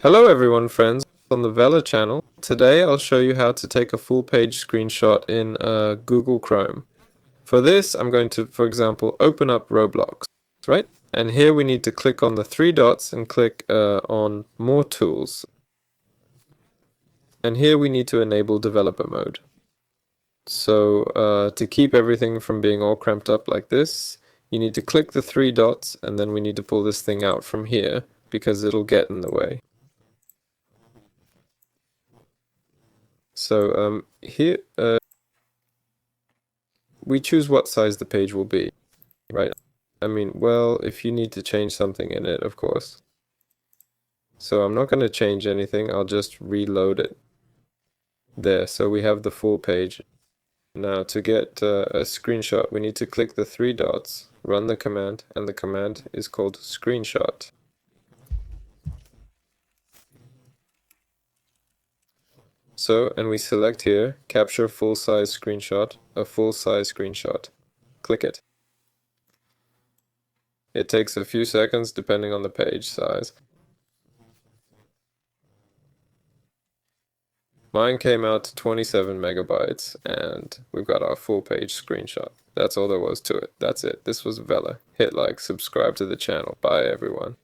Hello everyone, friends, on the Vela channel. Today I'll show you how to take a full page screenshot in Google Chrome. For this, I'm going to, for example, open up Roblox, right? And here we need to click on the three dots and click on More Tools. And here we need to enable developer mode. So to keep everything from being all cramped up like this, you need to click the three dots and then we need to pull this thing out from here because it'll get in the way. So here we choose what size the page will be, right? I mean, well, if you need to change something in it, of course. So I'm not going to change anything, I'll just reload it. There, so we have the full page. Now to get a screenshot, we need to click the three dots, run the command, and the command is called screenshot. So, and we select here, capture full-size screenshot, a full-size screenshot. Click it. It takes a few seconds depending on the page size. Mine came out to 27 megabytes and we've got our full page screenshot. That's all there was to it. That's it. This was Vela. Hit like, subscribe to the channel. Bye everyone.